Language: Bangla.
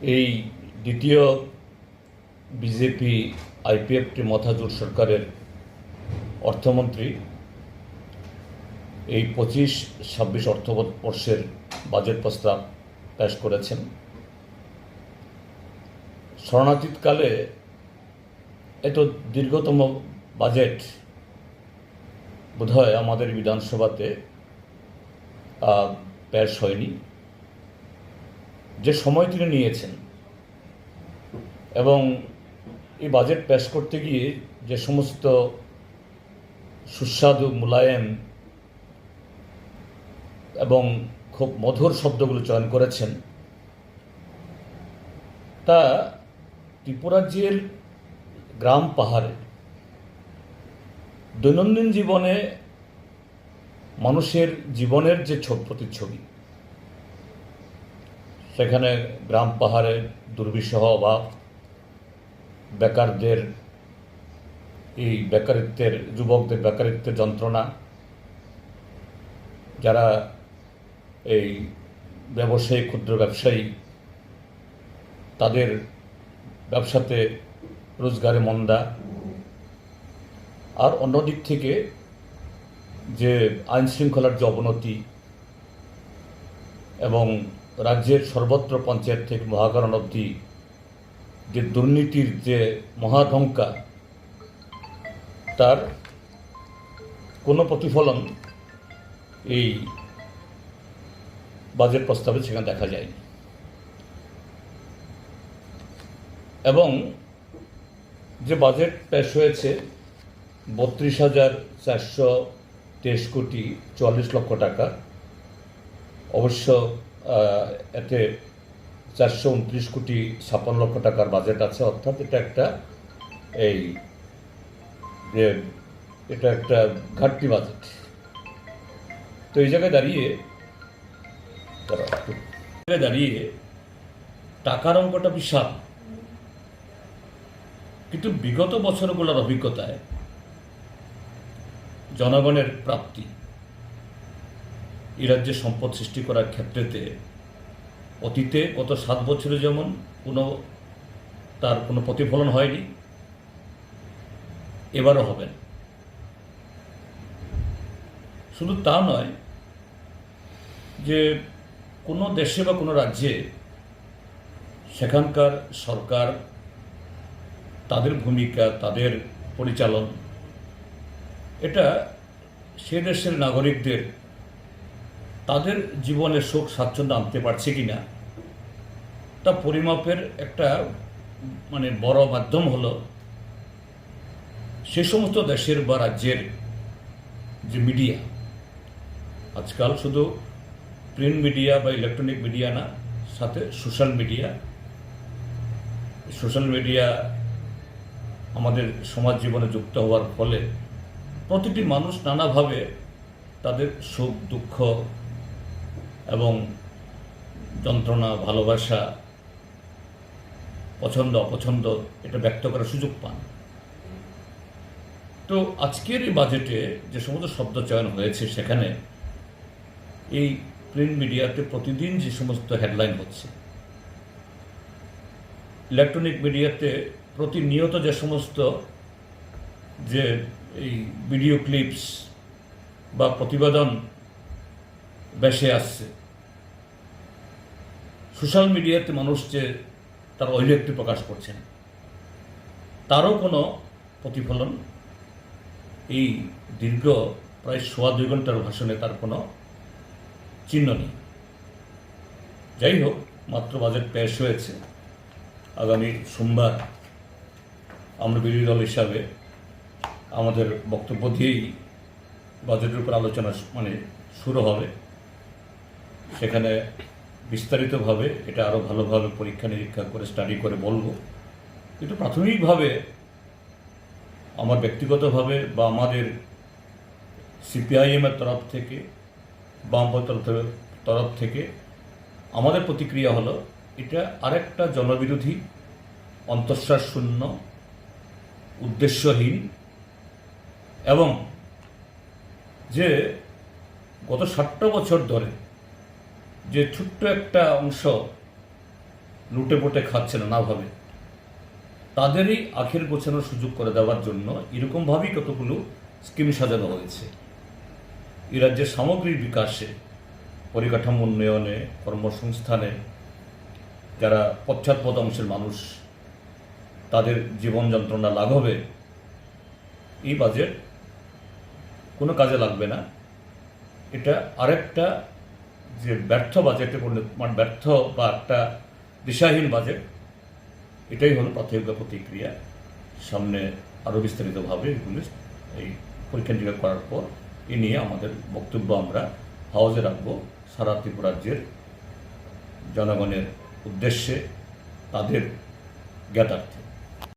এই দ্বিতীয় বিজেপি আইপিএফটি মথাজোট সরকারের অর্থমন্ত্রী এই 25-26 অর্থবর্ষের বাজেট প্রস্তাব পেশ করেছেন। শরণাতীতকালে এত দীর্ঘতম বাজেট বোধহয় আমাদের বিধানসভাতে পেশ হয়নি। যে সময় তিনি নিয়েছেন এবং এই বাজেট পেশ করতে গিয়ে যে সমস্ত সুস্বাদু মোলায়েম এবং খুব মধুর শব্দগুলো চয়ন করেছেন তা ত্রিপুরাজ্যের গ্রাম পাহাড়ে দৈনন্দিন জীবনে মানুষের জীবনের যে প্রতিচ্ছবি, সেখানে গ্রাম পাহাড়ে দুর্বিষহ অভাব, বেকারদের এই বেকারিত্বের যুবকদের বেকারিত্বের যন্ত্রণা, যারা এই ব্যবসায়ী ক্ষুদ্র ব্যবসায়ী তাদের ব্যবসাতে রোজগারে মন্দা, আর অন্যদিক থেকে যে আইন শৃঙ্খলার যে অবনতি এবং রাজ্যের সর্বত্র পঞ্চায়েত থেকে মহাকরণ অবধি যে দুর্নীতির যে মহাধঙ্কা, তার কোনো প্রতিফলন এই বাজেট প্রস্তাবে সেখানে দেখা যায়নি। এবং যে বাজেট পেশ হয়েছে 32,423 কোটি 44 লক্ষ টাকা, অবশ্য এতে 429 কোটি 56 লক্ষ টাকার বাজেট আছে, অর্থাৎ এটা একটা ঘাটতি বাজেট। তো এই জায়গায় দাঁড়িয়ে টাকার অঙ্কটা বিশাল, কিন্তু বিগত বছরগুলোর অভিজ্ঞতায় জনগণের প্রাপ্তি এই রাজ্যে সম্পদ সৃষ্টি করার ক্ষেত্রেতে অতীতে গত 7 বছরে যেমন তার কোনো প্রতিফলন হয়নি, এবারও হবে না। শুধু তা নয় যে কোনো দেশে বা কোনো রাজ্যে সেখানকার সরকার, তাদের ভূমিকা, তাদের পরিচালন, এটা সে দেশের নাগরিকদের তাদের জীবনে সুখ স্বাচ্ছন্দ্য আনতে পারছে কিনা তা পরিমাপের একটা বড় মাধ্যম হলো সে সমস্ত দেশের বা রাজ্যের যে মিডিয়া। আজকাল শুধু প্রিন্ট মিডিয়া বা ইলেকট্রনিক মিডিয়া না, সাথে সোশ্যাল মিডিয়া আমাদের সমাজ জীবনে যুক্ত হওয়ার ফলে প্রতিটি মানুষ নানাভাবে তাদের সুখ দুঃখ এবং যন্ত্রণা, ভালোবাসা, পছন্দ অপছন্দ এটা ব্যক্ত করার সুযোগ পান। তো আজকের এই বাজেটে যে সমস্ত শব্দ চয়ন হয়েছে, সেখানে এই প্রিন্ট মিডিয়াতে প্রতিদিন যে সমস্ত হেডলাইন হচ্ছে, ইলেকট্রনিক মিডিয়াতে প্রতিনিয়ত যে সমস্ত যে এই ভিডিও ক্লিপস বা প্রতিবেদন বেশে আসছে, সোশ্যাল মিডিয়াতে মানুষ যে তার অভিব্যক্তি প্রকাশ করছেন, তারও কোনো প্রতিফলন এই দীর্ঘ প্রায় 2.25 ঘন্টার ভাষণে তার কোনো চিহ্ন নেই। যাই হোক, মাত্র বাজেট পেশ হয়েছে। আগামী সোমবার আমরা বিরোধী দল হিসাবে আমাদের বক্তব্য দিয়েই বাজেটের উপর আলোচনা শুরু হবে। সেখানে বিস্তারিতভাবে এটা আরও ভালোভাবে পরীক্ষা নিরীক্ষা করে স্টাডি করে বলবো। কিন্তু প্রাথমিকভাবে আমার ব্যক্তিগতভাবে বা আমাদের সিপিআইএমের তরফ থেকে, বামপন্থীর তরফ থেকে আমাদের প্রতিক্রিয়া হলো এটা আরেকটা জনবিরোধী, অন্তঃশ্বাস শূন্য, উদ্দেশ্যহীন এবং যে গত 60টা বছর ধরে যে ছোট্ট একটা অংশ লুটে পুটে খাচ্ছে নানাভাবে, তাদেরই আখের গোছানোর সুযোগ করে দেওয়ার জন্য এরকমভাবেই কতগুলো স্কিম সাজানো হয়েছে। এই রাজ্যের সামগ্রিক বিকাশে, পরিকাঠামো উন্নয়নে, কর্মসংস্থানে, যারা পশ্চাৎপদ অংশের মানুষ তাদের জীবন যন্ত্রণা লাঘবে এই বাজেট কোনো কাজে লাগবে না। এটা আরেকটা যে ব্যর্থ বাজেটে মানে ব্যর্থ বা একটা দিশাহীন বাজেট, এটাই হলো প্রাথমিক প্রতিক্রিয়া। সামনে আরও বিস্তারিতভাবে এগুলি এই পরীক্ষা নিরীক্ষা করার পর এ নিয়ে আমাদের বক্তব্য আমরা হাউজে রাখবো সারা ত্রিপুরা রাজ্যের জনগণের উদ্দেশ্যে, তাদের জ্ঞাতার্থে।